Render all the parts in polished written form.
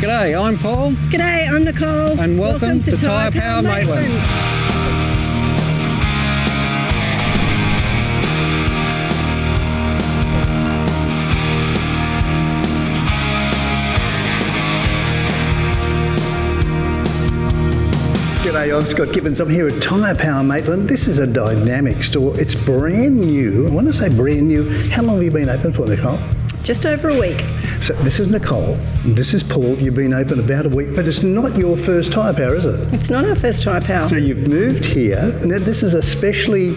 G'day, I'm Paul. G'day, I'm Nicole. And welcome to Tyrepower Maitland. G'day, I'm Scott Gibbons. I'm here at Tyrepower Maitland. This is a dynamic store. It's brand new. When I say brand new, how long have you been open for, Nicole? Just over a week. So this is Nicole, this is Paul. You've been open about a week, but it's not your first Tyrepower, is it? It's not our first Tyrepower. So you've moved here. Now this is a specially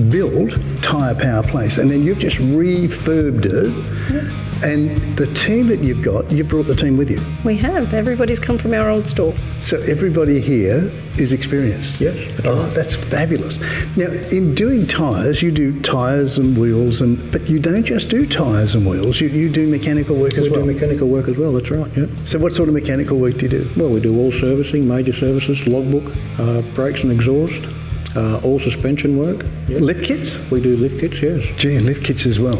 built Tyrepower place, and then you've just refurbed it. Yep. And the team that you've got, you brought the team with you. We have. Everybody's come from our old store. So everybody here is experienced? Yes. Oh, that's fabulous. Now, in doing tyres, you do tyres and wheels, but you don't just do tyres and wheels, you do mechanical work as well. We do mechanical work as well, that's right, yeah. So what sort of mechanical work do you do? Well, we do all servicing, major services, logbook, brakes and exhaust, all suspension work. Yep. Lift kits? We do lift kits, yes. Gee, lift kits as well.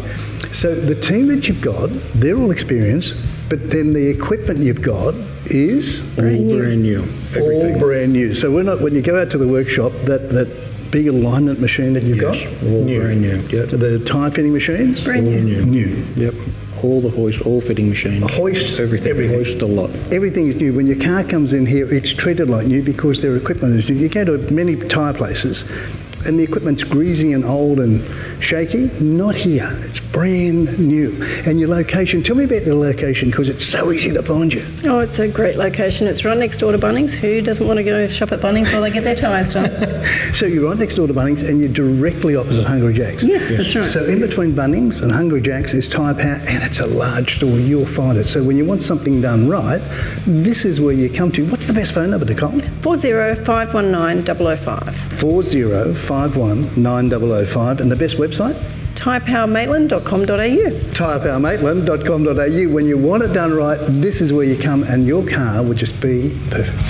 So the team that you've got, they're all experienced, but then the equipment you've got is Brand new. Everything. All brand new. So when you go out to the workshop, that big alignment machine that you've got, all brand new. Yep. The tyre fitting machines, Brand new. New. Yep. All the hoist, all fitting machines. Hoist, everything. Hoist a lot. Everything is new. When your car comes in here, it's treated like new because their equipment is new. You go to many tyre places and the equipment's greasy and old and shaky. Not here. It's brand new. And your location, tell me about your location because it's so easy to find you. Oh, it's a great location. It's right next door to Bunnings. Who doesn't want to go shop at Bunnings while they get their tyres done? So you're right next door to Bunnings and you're directly opposite Hungry Jack's. Yes, that's right. So in between Bunnings and Hungry Jack's is Tyrepower, and it's a large store. You'll find it. So when you want something done right, this is where you come to. What's the best phone number, Nicole? 40519005. 40519005. And the best website? Tyrepowermaitland.com.au. Tyrepowermaitland.com.au. When you want it done right, this is where you come and your car would just be perfect.